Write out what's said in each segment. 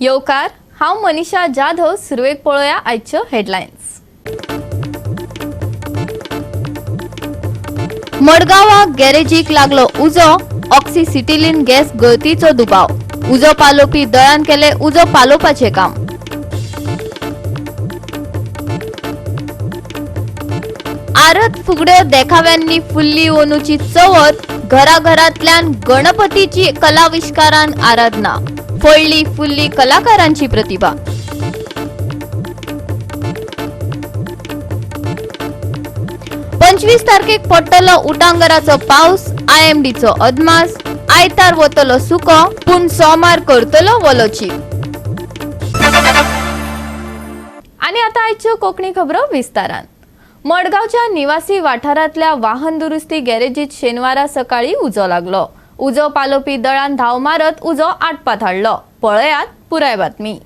येवकार हांव मनीषा जाधव सुरवेक पळोवया आयच्यो हेडलायन्स। मडगांवा गॅरेजीक लागलो उजो, ऑक्सिसिटिलीन गॅस गळतीचो दुबाव। उजो पालोवपी दळान केले उजो पालोवपाचे काम। आरत फुगड्यो देखाव्यांनी फुल्ली ओनूची चवथ। घराघरांतल्यान गणपतीची कलाविष्कारान आराधना। फळली फुल्ली कलाकारांची प्रतिभा। पंचवीस तारखेक पडटलो उटांगराचो पावस। IMDचो अदमास। आयतार वतलो सुको पूण सोमार करतलो वलोची। आणि आता आयच्यो कोंकणी खबरो विस्तारान। मडगावच्या निवासी वाठारांतल्या वाहन दुरुस्ती गॅरेजीत शेनवारा सकाळी उजो लागलो। उजो पालोवपी दळान धाव मारत उजो आटपात हाडलो। पळयात पुराय बातमी।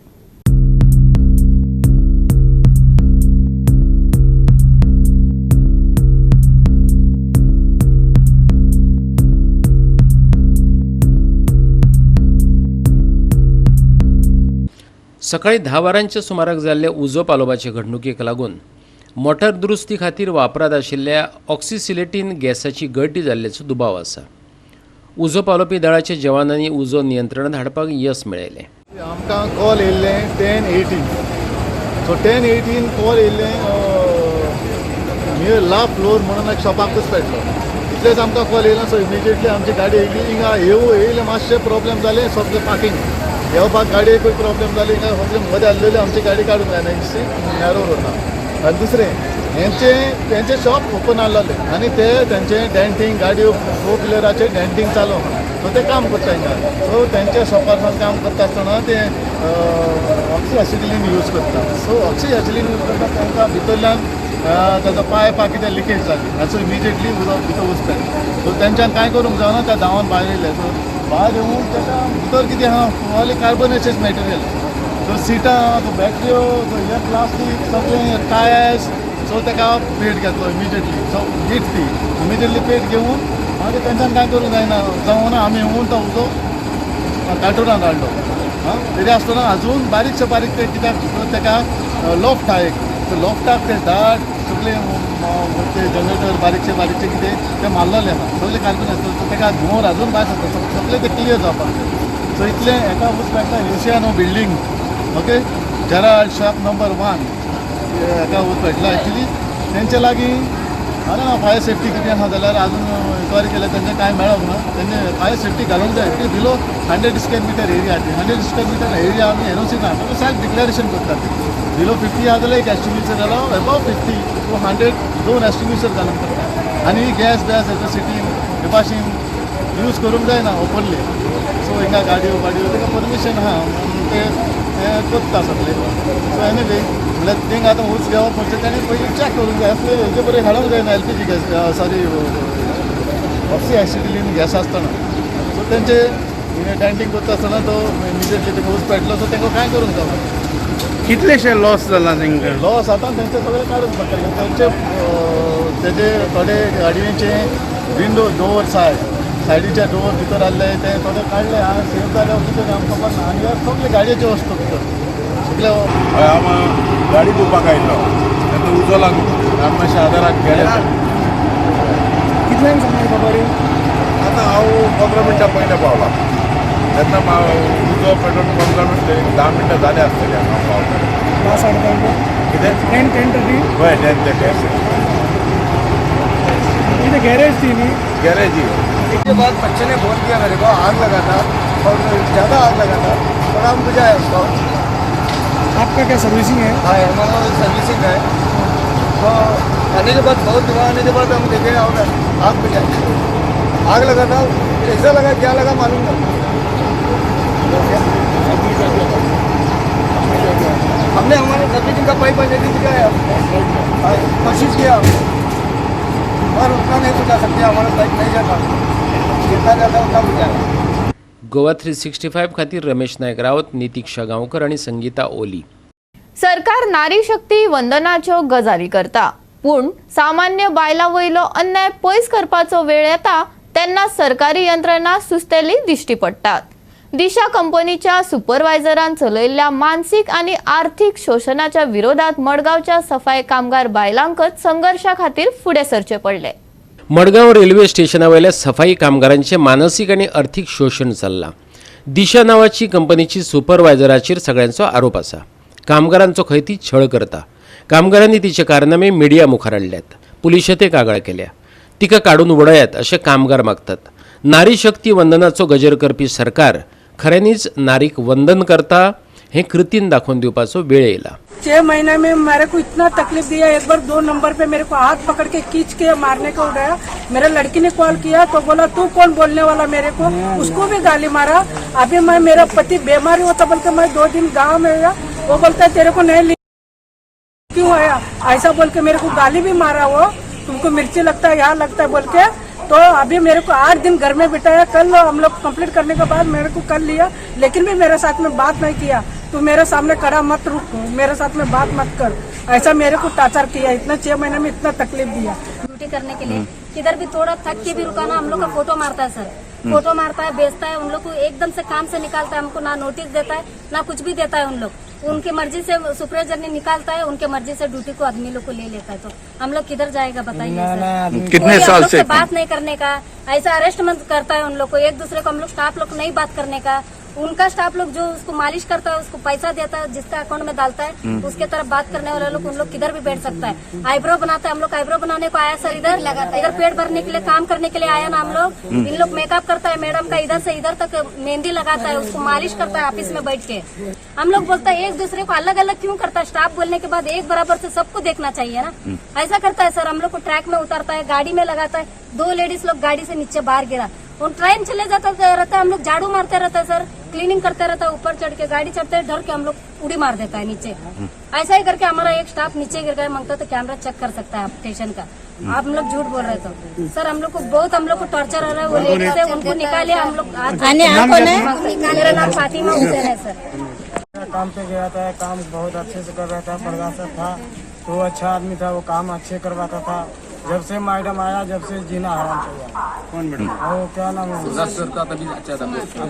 सकाळी 10 वरांच्या सुमाराक जाल्ले उजो पालोवपाचे घडणुकेक लागून मोटार दुरुस्ती खातीर वापरात आशिल्ल्या ऑक्सिसिलेटीन गॅसाची गळती जाल्ल्याचो दुबाव आसा। उजो पालोवपी दळाच्या जवानांनी उजो नियंत्रणांत हाडपाक यश मेळयलें। आमकां कॉल येयल्ले 10:18 सो 10:18 कॉल येयल्ले नियर ला फ्लोर म्हणून एक शॉपाकूच पेटलो। इतलेच आमकां कॉल येयलो सो इमिजिएटली आमची गाडी येयली। हिंगा येयले मातशे प्रॉब्लेम जाले सगळे पार्किंग येवपाक गाडयेकूय प्रॉब्लेम जाले। हिंगा सगळे मदें आसलेले आमची गाडी काडूंक जायना इतशी नॅरो रोड आनी दुसरें तेंचे शॉप ओपन आसलेले आनी ते तेंचे डेंटींग गाडयो 4 व्हिलराचे डेंटींग चालू सो ते काम करता हिंगा। सो तेंच्या शॉपार काम करता आसतना ते ऑक्सिसिटिलीन यूज करता। सो ऑक्सिसिटिलीन यूज करता तांकां भितरल्यान ताजो पायपा कितें लिकेज जाली सो इमिजिएटली भितर वचपा। सो तेंच्यान कांय करूंक जावना त्या धांवन भायर येयले। सो भायर येवन ताका भितर कितें आहा ओन्ली कार्बनेशियस मॅटेरियल सो सिटां बॅटऱ्यो हे प्लास्टीक सगळें टायर्स सो ताका पेट घेतलो इमिजिएटली। सो हीट ती इमिजिएटली पेट घेवन मागीर तेंच्यान कांय करूंक जायना जावना आमी येवन तो उजो काटोरान हाडलो। तरी आसतना आजून बारीकशे बारीक ते कित्याक ताका लॉफ्ट आहा एक लॉफ्टाक ते दाट सगळे ते जनरेटर बारीकशे कितें ते मारलेले आहा सगळे कार्बन आसता। सो ताका धुंवर आजून भायर सरता सगळे ते क्लियर जावपाक जाय। सो इतलें एका वचपाक एशियानो building okay Gerald shop number 1 एका वचपाक एक्चुली तेंचे लागीं ना फायर सेफ्टी कितें आहा जाल्यार आजून इन्क्वायरी केल्यार तेंचे कांय मेळोंक ना। तेंचे फायर सेफ्टी घालूंक जाय की below 100 square metre area 100 square metre area आमी एनओसी ना सेल्फ डिक्लेरेशन करतात। बिलो 50 आहा जाल्यार एक एस्टिमेशन जालो अबाव 50 टू 100 2 एस्टिमेशन घालूंक पडटा। आनी गॅस इलेक्ट्रिसिटी हे भाशेन यूज करूंक जायना ओपनली। सो हिंगा गाडयो ताका परमिशन आहा ते करता सगळे। सो एनीवे म्हणल्यार थिंग आतां उंच घेवप म्हणजे ताणें पयलीं चॅक करूंक जाय असले हेजे बरें हाडूंक जायना LPG गॅस सॉरी ऑक्सिसिटिलीन गॅस आसतना। सो तेंचे डेंटींग करता आसतना तो इमिजिएटली तेका उंच पेटलो सो तांकां कांय करूंक जावना। कितलेशे लॉस जाला तांकां? लॉस आतां तेंचे सगळे काडून पडटले। तेजे थोडे गाडयेचे विंडो डोर्स आहाय सायडीचे डोर भितर आहले ते थोडे काडले हांवें सेफ जाले कितें आमकां खबर ना। आनी सगळे गाडयेचे वस्तू भितर सगळे हांव गाडी धुवपाक आयिल्लो तेन्ना उजो लागलो आमी मातशें आदाराक गेले। कितल्यांक सांगली खबर? आतां हांव 15 मिनटां पयलें पावला तेन्ना उजो पेटोवन 15 मिनटां 10 मिनटां जाले आसतली हांगा पावता। 10-10:30 कितें 10:30 हय 10 ते 10 इधर गैरेज थी नहीं गैरेज ही। इसके बाद बच्चे ने फोन किया मेरे को आग लगा था और ज़्यादा आग लगा था और हम बुझाया उसको। आपका क्या सर्विसिंग है? हाँ हमारा सर्विसिंग है। तो आने के बाद बहुत धुआं आने के बाद हम देखे और आग बुझाई। आग लगा था कैसा लगा क्या लगा मालूम नहीं। हमने हमारे सर्विसिंग का पाइप कोशिश किया और उतना नहीं बुझा सकते हमारा पाइप नहीं जाता जितना जाता उतना बुझाया। गोवा 365 खातीर रमेश नायक रावत, नितीक्षा गांवकर आणि संगीता ओली। सरकार नारी शक्ती वंदनाच्यो गजाली करता पूण सामान्य बायलां वयलो अन्याय पयस करपाचो वेळ येता तेन्ना सरकारी यंत्रणा सुस्तेली दिश्टी पडटात। दिशा कंपनीच्या सुपरवायझरान चलयल्ल्या मानसिक आणि आर्थिक शोषणाच्या विरोधात मडगावच्या सफाई कामगार बायलांकच संघर्षा खातीर फुडें सरचे पडले. मडगाव रेल्वे स्टेशनावयल्या सफाई कामगारांचे मानसीक आणि आर्थिक शोषण चल्लां. दिशा नावाची कंपनीची सुपरवायझराचेर सगळ्यांचो आरोप आसा. कामगारांचो खंय ती छळ करता. कामगारांनी तिचे कारनामे मिडिया मुखार हाडल्यात. पुलिशेते कागाळ केल्या. तिका काडून उडयात अशें कामगार मागतात. नारी शक्ती वंदनाचो गजर करपी सरकार खऱ्यांनीच नारीक वंदन करता हे कृतीन दाखवून दिवपाचो वेळ येयला. 6 महीने में मेरे को इतना तकलीफ दिया. एक बार 2 नंबर पे मेरे को हाथ पकड़ के खींच के मारने का उड़ाया. मेरे लड़की ने कॉल किया तो बोला तू कौन बोलने वाला मेरे को. उसको भी गाली मारा. अभी मैं मेरा पति बीमारी होता बोल के मैं 2 दिन गांव में गया. वो बोलता है तेरे को नहीं क्यों आया ऐसा बोल के मेरे को गाली भी मारा. वो तुमको मिर्ची लगता है यहाँ लगता है बोल के. तो अभी मेरे को 8 दिन घर में बिठाया. कल हम लोग कंप्लीट करने के बाद मेरे को कर लिया, लेकिन भी मेरे साथ में बात नहीं किया. तू मेरे सामने खड़ा मत रुक, मेरे साथ में बात मत कर, ऐसा मेरे को टार्चर किया. इतना 6 महीने में इतना तकलीफ दिया. ड्यूटी करने के लिए किधर भी थोड़ा थक के भी रुकाना, हम लोग का फोटो मारता है सर. फोटो मारता है, बेचता है. उन लोग को एकदम से काम से निकालता है. हमको ना नोटिस देता है ना कुछ भी देता है. उन लोग उनकी मर्जी से सुपरवाइजर ने निकालता है, उनके मर्जी से ड्यूटी को आदमी लोग को ले लेता है. तो हम लोग किधर जाएगा बताइए सर. कितने कोई साल हम लोग से बात नहीं करने का, ऐसा अरेस्ट मत करता है उन लोग को. एक दूसरे को हम लोग स्टाफ लोग को नहीं बात करने का. उनका स्टाफ लोग जो उसको मालिश करता है, उसको पैसा देता है, जिसका अकाउंट में डालता है उसके तरफ बात करने वाले लोग, उन लोग किधर भी बैठ सकता है. आईब्रो बनाता है. हम लोग आईब्रो बनाने को आया सर. इधर पेट भरने के लिए काम करने के लिए आया ना हम लोग. इन लोग मेकअप करता है मैडम का, इधर से इधर तक मेहंदी लगाता है, उसको मालिश करता है ऑफिस में बैठ के. हम लोग बोलता है एक दूसरे को अलग अलग क्यों करता है. स्टाफ बोलने के बाद एक बराबर से सबको देखना चाहिए ना. ऐसा करता है सर. हम लोग को ट्रैक में उतारता है, गाड़ी में लगाता है. 2 लेडीज लोग गाड़ी से नीचे बाहर गिरा. उन ट्रेन चले जाता रहता है, हम लोग झाड़ू मारते रहता है सर, क्लीनिंग करते रहता है. ऊपर चढ़ के गाड़ी चढ़ते हैं, डर के हम लोग उड़ी मार देता है नीचे. ऐसा ही करके हमारा एक स्टाफ नीचे गिर गया. मांगता तो कैमरा चेक कर सकता है स्टेशन का. आप हम लोग झूठ बोल रहे तो सर. हम लोग को बहुत हम लोग को टॉर्चर हो रहा है. वो लेडीज है उनको निकाले हम लोग. मेरा नाम फातिमा हुसैन है सर. काम पे गया था, काम बहुत अच्छे से कर रहा था. प्रकाश था तो अच्छा आदमी था, वो काम अच्छे करवाता था. जब से मैडम आया, जब से जीना हराम हो गया. कौन मैडम? वो क्या नाम है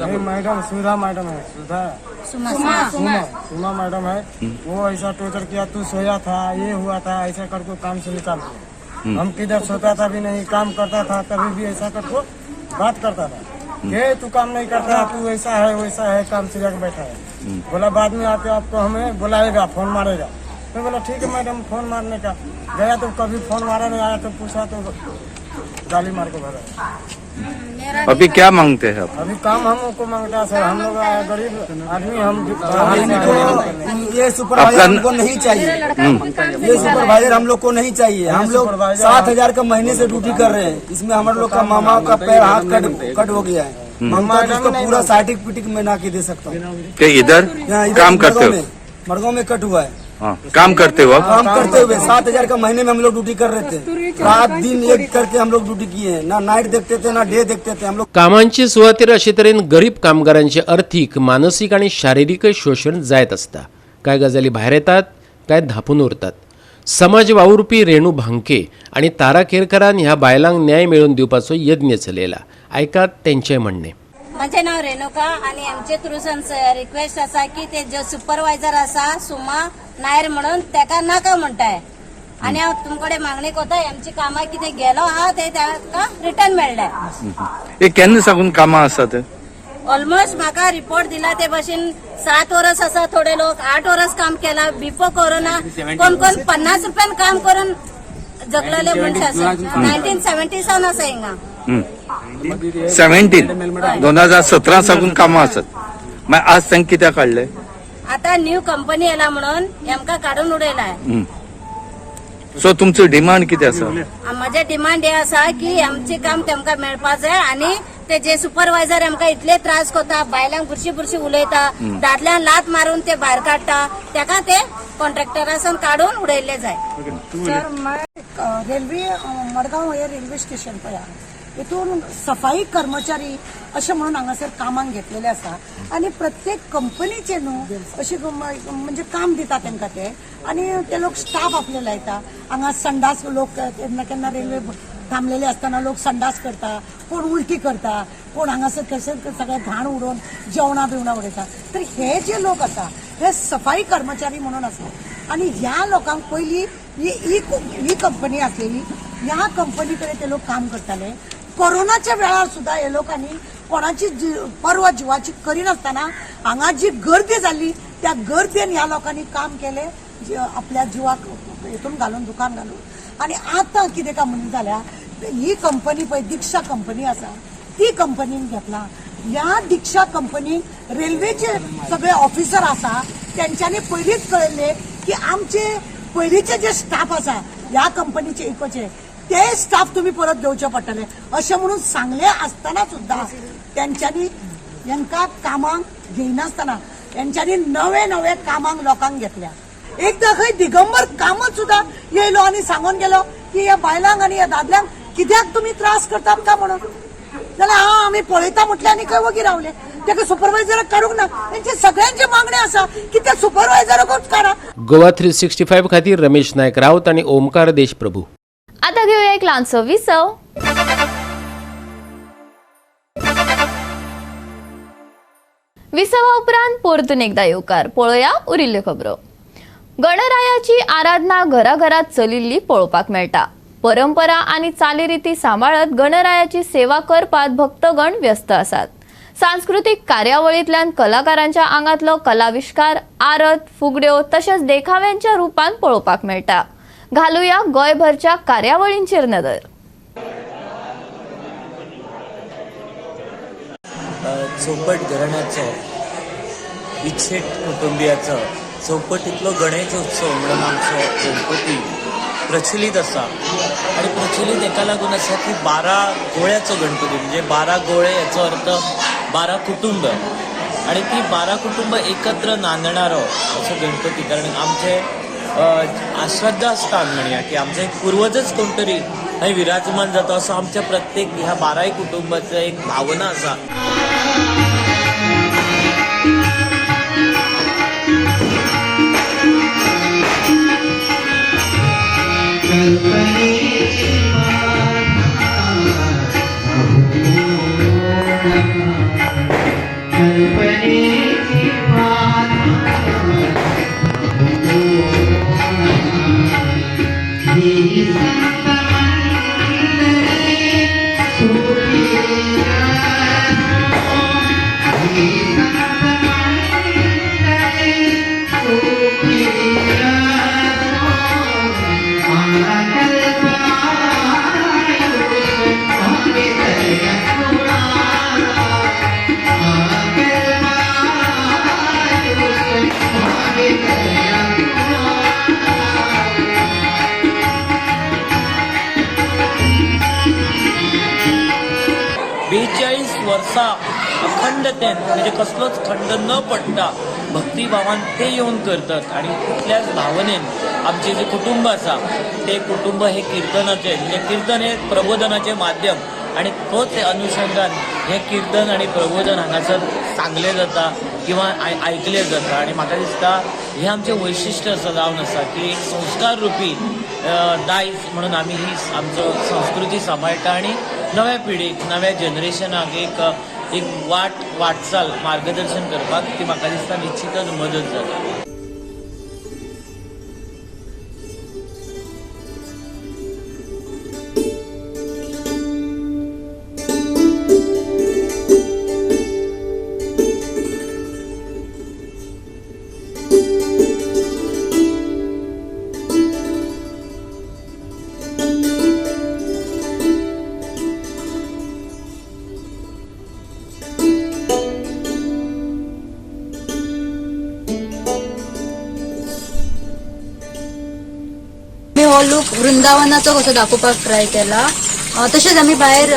अभी मैडम सुधा मैडम है. सुमा मैडम है. वो ऐसा टोर्चर किया. तू सोया था, ये हुआ था, ऐसा करके काम से निकाल दिया. हम किधर सोता था भी नहीं, काम करता था तभी भी ऐसा करके बात करता था. ये तू काम नहीं करता, तू ऐसा है वैसा है, काम से जाकर बैठा है. बोला बाद में आके आपको हमें बुलाएगा, फोन मारेगा. मैं बोला ठीक है मैडम, फोन मारने का गया तो कभी फोन मारा नहीं. आया तो पूछा तो गाली मार के भगा. अभी क्या मांगते हैं आप? अभी काम हमको मांगता है सर. हम लोग गरीब आदमी, हम ये सुपरवाइजर हमको नहीं चाहिए. ये सुपरवाइजर हम लोग को नहीं चाहिए. हम लोग 7,000 का महीने से ड्यूटी कर रहे हैं. इसमें हमारे लोग का मामा का पैर हाथ कट हो गया है. मामा जिसको पूरा सर्टिफिकेट में ना के दे सकता हूँ. इधर काम करते हो? मड़गांव में कट हुआ है. हाँ, काम करते हो? काम करते हुए 7,000 का महीने में हम लोग ड्यूटी कर रहे थे. रात दिन एक करके हम लोग ड्यूटी किए हैं. ना नाइट देखते थे ना डे देखते थे. हम लोग कामांची सुवातेर अशे तरेन गरीब कामगारांचे आर्थीक, मानसीक आणि शारिरीक शोषण जायत आसता. कांय गजाली भायर येतात, कांय धापून उरतात. समाज वावुरपी रेणू भांके आणि तारा केरकरान ह्या बायलांक न्याय मेळोवन दिवपाचो यत्न चलयला. ऐकात तेंचें म्हणणें. माझे नाव रेणुका आणि आमचे थ्रू रिक्वेस्ट असा की ते जो सुपरवायझर असा सुमा नायर म्हणून त्याका नाका म्हणताय. आणि हांव तुमकडे मागणी करता आमची कामां कितें गेलो हा ते ताका रिटर्न मेळ्ळें. हे केन्ना साकून कामां आसात? ऑलमोस्ट म्हाका रिपोर्ट दिला ते भाशेन 7 वर्स आसा. थोडे लोक 8 वर्स काम केला. बिफोर कोरोना कोण 50 रुपयान काम करून जगलेले मनशां आसा. 1970 सावन आसा हिंगा. 2017 साकून कामां आसात. मागीर आज तांकां कित्याक काडले? आता न्यू कंपनी येला म्हणून आमकां काडून उडयलाय. सो तुमचो डिमांड कितें आसा? माझे डिमांड हे आसा की आमचे काम तेमकां मेळपा जाय. आणि ते जे सुपरवायझर आमकां इतले त्रास करता, बायलांक बुरशी उलयता, दादल्यांक लात मारून ते भायर काडटा, ताका ते कॉन्ट्रॅक्टरासान काडून उडयल्ले जाय. सर मैं रेल्वे मडगांव हे रेल्वे स्टेशन पळय हितून सफाई कर्मचारी अशें म्हणून हांगासर कामाक घेतलेले आसा. आणि प्रत्येक कंपनीचे न्हू अशी म्हणजे काम दिता तांकां ते. आणि ते लोक स्टाफ आपले लायता. हांगा संडास लोक केन्ना केन्ना रेल्वे थांबलेले असताना लोक संडास करता, कोण उलटी करता, कोण हांगासर कशें सगळें घाण उडोवन जेवणा बिवणा उडयता. तर हे जे लोक आसा हे सफाई कर्मचारी म्हणून आसा आणि ह्या लोकांक पयलीं ही कंपनी आसलेली, ह्या कंपनी कडेन ते लोक काम करताले. कोरोनाच्या वेळार सुद्धा हे लोकांनी कोणाची पर्वा जिवाची करिनासतना हांगा जी गर्दी जाल्ली त्या गर्देन ह्या लोकांनी काम केले, आपल्या जिवाक हेतून घालून दुकान घालून. आणि आता कितें का म्हणून जाल्या ही कंपनी पळय दिक्षा कंपनी आसा ती कंपनीन घेतला. ह्या दिक्षा कंपनीक रेल्वेचे सगळे ऑफिसर आसा त्यांच्यानी पयलींच कळयले की आमचे पयलींचे जे स्टाफ आसा ह्या कंपनीचे इकोचे ते स्टाफ तुम्ही परत घेवचे पडटले अशें म्हणून सांगले आसतना सुद्धा त्यांच्यानी हांकां कामाक घेयनासतना त्यांच्यानी नवे नवे कामाक लोकांक घेतल्या. एकदा खंय दिगंबर कामत सुद्धा येयलो आणि सांगून गेलो की ह्या बायलांक आणि ह्या दादल्यांक कित्याक तुम्ही त्रास करतात का म्हणून. जाल्यार हांव आमी पळयता म्हटलें आनी खंय वगी रावले. ताका सुपरवायझराक काडूंक ना. तेंचे सगळ्यांचे मागणे आसा की ते सुपरवायझराकूच काडा. गोवा 365 खातीर रमेश नायक रावत आणि ओमकार देशप्रभू. आता घेऊया एक ल्हानसो विसव. विसवा उपरांत परतून एकदा येवकार. पळोवया उरिल्ल्यो खबरो. गणरायाची आराधना घराघरात चलिल्ली पळोवपाक मेळटा. परंपरा आणि चालीरीती सांबाळत गणरायाची सेवा करपात भक्तगण व्यस्त आसात. सांस्कृतिक कार्यावळींतल्यान कलाकारांच्या आंगातलो कलाविष्कार, आरत, फुगड्यो तशेंच देखाव्यांच्या रुपान पळोवपाक मेळटा. घालूया गोंयभरच्या कार्यावळींचेर नदर. चौपट घराण्याचो इच्छेट कुटुंबियाचो चौपटीतलो गणेश उत्सव म्हणून आमचो गणपती प्रचलित आसा. आणि प्रचलित एका लागून आसा की 12 गोळ्याचो गणपती म्हणजे 12 गोळे याचो अर्थ 12 कुटुंब आणि ती 12 कुटुंब एकत्र नांदणारो असो गणपती. कारण आमचे आश्रद्धास्थान म्हणया की आमचे एक पूर्वजच कोण तरी थंय विराजमान जाता असो आमच्या प्रत्येक ह्या 12 कुटुंबाचो एक भावना आसा. वर्सां अखंडतेन म्हणजे कसलोच खंड न पडटा भक्तिभावान ते येऊन करतात. आणि तितल्याच भावनेन आमचे जे कुटुंब आसा ते कुटुंब हे कीर्तनाचे म्हणजे कीर्तन हे प्रबोधनाचे माध्यम आणि तोच अनुषंगान हे कीर्तन आणि प्रबोधन हांगासर सांगले जाता किंवा ऐकले जाता. आणि म्हाका दिसता हे आमचे वैशिष्ट्य असं जावन आसा की एक संस्कार रुपी दायज म्हणून आमी ही आमचो संस्कृती सांबाळटा आणि नव्या पिढीक नव्या जनरेशनाक एक वाटचाल मार्गदर्शन करपाक ती म्हाका दिसता निश्चितच मदत जाता. हो लूक वृंदावनाचो कसो दाखोवपाक ट्राय केला. तशेंच आमी भायर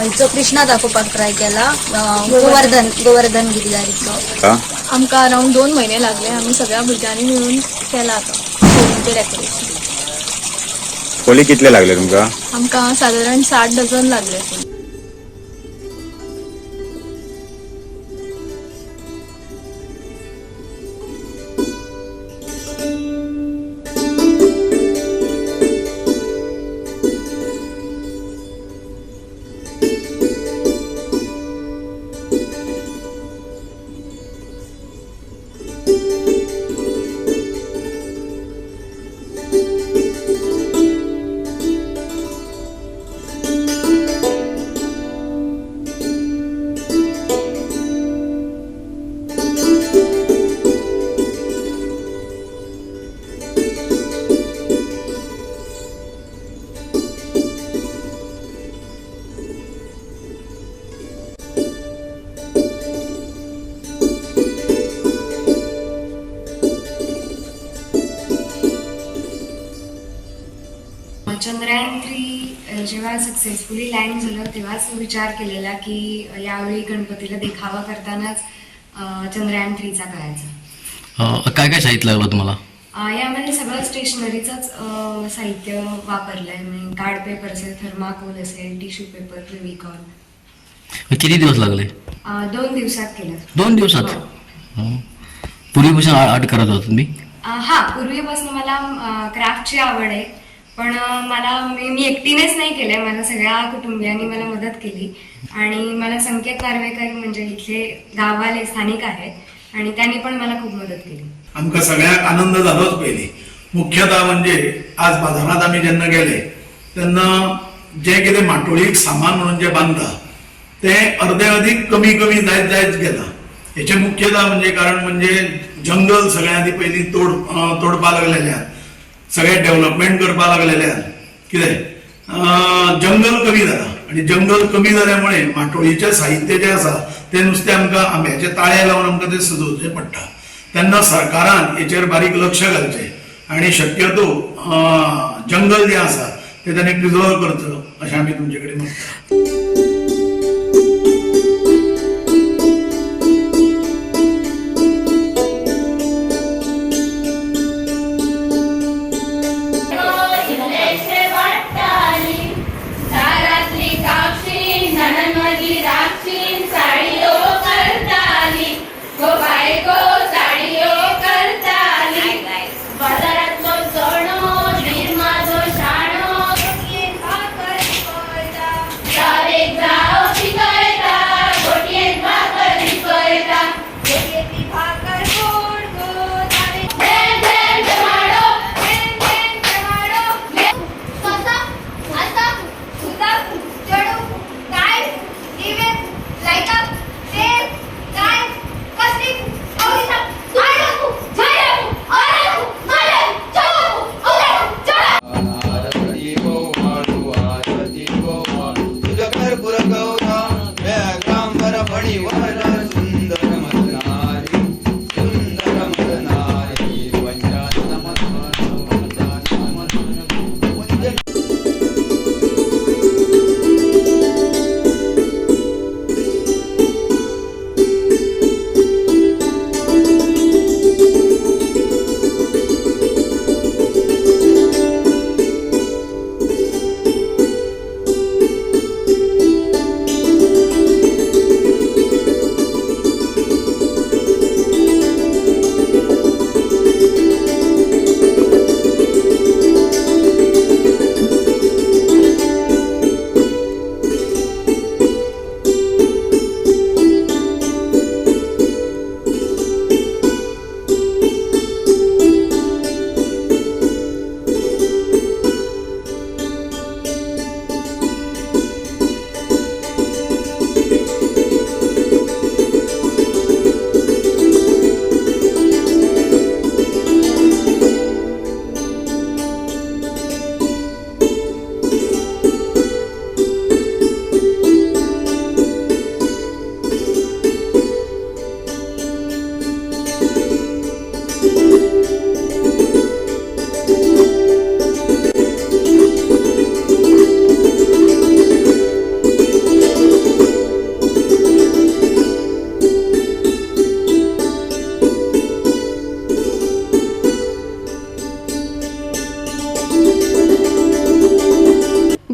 हिचो कृष्णा दाखोवपाक ट्राय केला. गोवर्धन गिरिधारीचो. आमकां अरावंड 2 महिने लागले. आमी सगळ्या भुरग्यांनी मिळून केला आता डेकोरेशन. खोली कितले लागले तुमकां? आमकां साधारण 60 डझन लागले. जेव्हा सक्सेसफुली लँड झालं तेव्हाच विचार केलेला की यावेळी गणपतीला देखावा करतानाच चंद्रयान 3चा करायचा. काय काय साहित्य लागलं तुम्हाला? यामध्ये सगळं स्टेशनरीचंच साहित्य वापरलं आहे. म्हणजे कार्ड पेपर असेल, थर्माकोल असेल, टिश्यू पेपर, फेविकॉल. किती दिवस लागले? 2 दिवसात केलं. 2 दिवसात? पूर्वीपासून आर्ट करत होता तुम्ही? हा, पूर्वीपासून मला क्राफ्टची आवड आहे, पण मी एकटीनेच नाही केलंय. मला सगळ्या कुटुंबियांनी मला मदत केली आणि मला संकेत नार्वेकर म्हणजे इथले गाववाले स्थानिक आहेत आणि त्यांनी पण मला खूप मदत केली. आमकां सगळ्याक आनंद जालोच पयलीं. मुख्यतः म्हणजे आज बाजारात आमी जेन्ना गेले तेन्ना जे कितें माटोळीक सामान म्हणून जे बांदता ते अर्दे अदीक कमी जायत गेला. हेचे मुख्यतः म्हणजे कारण म्हणजे जंगल सगळ्यां आदी पयलीं तोडपा लागलेल्यान, सगळे डेव्हलपमेंट करपा लागलेल्यान कितें जंगल कमी जाला आणि जंगल कमी जाल्यामुळे माटोळीचें साहित्य जें आसा तें नुस्तें आमकां आंब्याचे ताळे लावन आमकां तें सजोवचें पडटा. तेन्ना सरकारान हेचेर बारीक लक्ष घालचें आणि शक्यतो जंगल जें आसा तें ताणें प्रिजर्व करचो अशें आमी तुमचे कडेन मागता.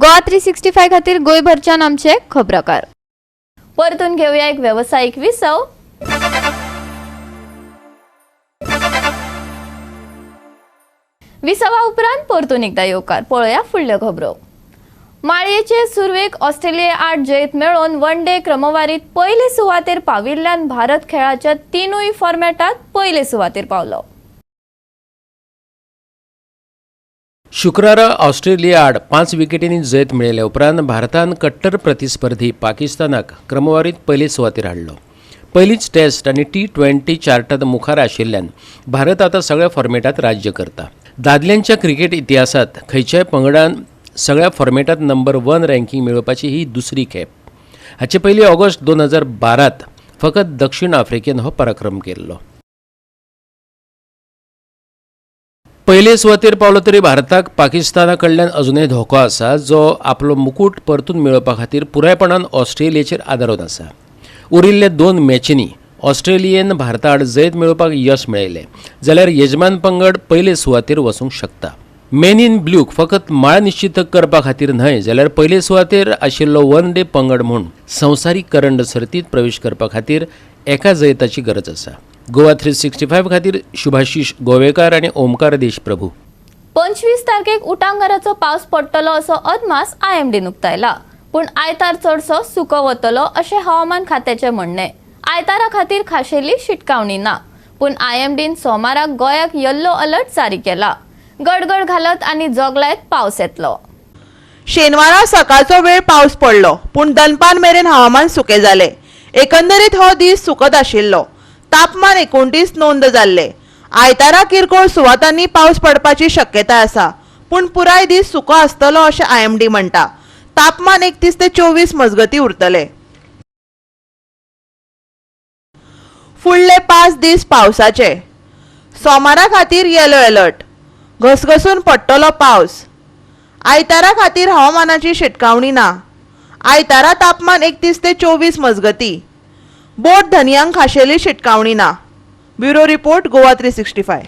गोवा 365 खातीर गोंयभरच्यान आमचे खबराकार. परतून घेऊया एक व्यावसायिक विसव. विसवा उपरांत परतून एकदा येवकार. पळोवया फुडल्यो खबरो. माळयेचे सुरवेक ऑस्ट्रेलिया 8 जैत मेळोवन वन डे क्रमवारीत पयले सुवातेर पाविल्ल्यान भारत खेळाच्या 3 फॉर्मॅटात पयले सुवातेर पावलो. शुक्रारा ऑस्ट्रेलिया आड 5 विकेटींनी जैत मेळयल्या उपरांत भारतान कट्टर प्रतिस्पर्धी पाकिस्तानाक क्रमवारीत पयले सुवातेर हाडलो. पहिलीच टेस्ट आणि T20 चार्टांत मुखार आशिल्ल्यान भारत आता सगळ्या फॉर्मेटात राज्य करता. दादल्यांच्या क्रिकेट इतिहासात खंयच्याय पंगडान सगळ्या फॉर्मेटात नंबर 1 रँकिंग मेळोवपाची ही दुसरी खेप. हाचे पयलीं ऑगस्ट 2012त फकत दक्षिण आफ्रिकेन हो पराक्रम केल्लो. पयले सुवातेर पावलो तरी भारताक पाकिस्ताना कडल्यान अजूनय धोको आसा, जो आपलो मुकूट परतून मेळोवपा खातीर पुरायपणान ऑस्ट्रेलियाचेर आदारून आसा. उरिल्ले 2 मॅचींनी ऑस्ट्रेलियेन भारता आड जैत मेळोवपाक यश मेळयलें जाल्यार यजमान पंगड पयले सुवातेर वचूंक शकता. मेन इन ब्लूक फकत माळ निश्चित करपा खातीर न्हय जाल्यार पयले सुवातेर आशिल्लो 1 डे पंगड म्हूण संवसारीक करंड सर्तींत प्रवेश करपा खातीर एका जैताची गरज आसा. गोवा 365 खातीर शुभाशीश गोवेकार आनी ओमकार देशप्रभू. 25 तारखेक उटांगराचो पावस पडटलो असो अदमास IMDन उक्तायला, पूण आयतार चडसो सुको वतलो अशें हवामान खात्याचें म्हणणें. आयतारा खातीर खाशेली शिटकावणी ना, पूण IMDन सोमाराक गोंयाक येल्लो अलर्ट जारी केला. गडगड घालत आनी जोगलायत पावस येतलो. शेनवारा सकाळचो वेळ पावस पडलो, पूण दनपार मेरेन हवामान सुके जाले. एकंदरीत हो दीस सुकत आशिल्लो. तापमान 29 नोंद जाल्ले. आयतारा किरकोळ सुवातांनी पावस पडपाची शक्यताय आसा, पूण पुराय दीस सुको आसतलो अशें IMD म्हणटा. तापमान 31 ते 24 मजगती उरतले. फुडले 5 दीस पावसाचे. सोमारा खातीर येलो अलर्ट. घसघसून पडटलो पावस. आयतारा खातीर हवामानाची शिटकावणी ना. आयतारा तापमान 31 ते 24 मजगती. बोट धनयांक खाशेली शिटकावणी ना. Bureau report Goa 365.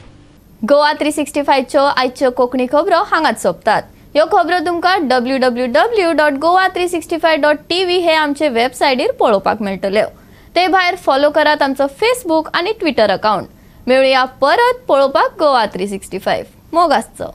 गोवा 365च्यो आयच्यो कोंकणी खबरो हांगाच सोंपतात. ह्यो खबरो तुमकां www.goa365.tv हे आमचे वेबसायटीर पळोवपाक मेळटल्यो. ते भायर फॉलो करात आमचो फेसबूक आनी ट्विटर अकाउंट. मेळुया परत पळोवपाक गोवा 365. मोग आसचो.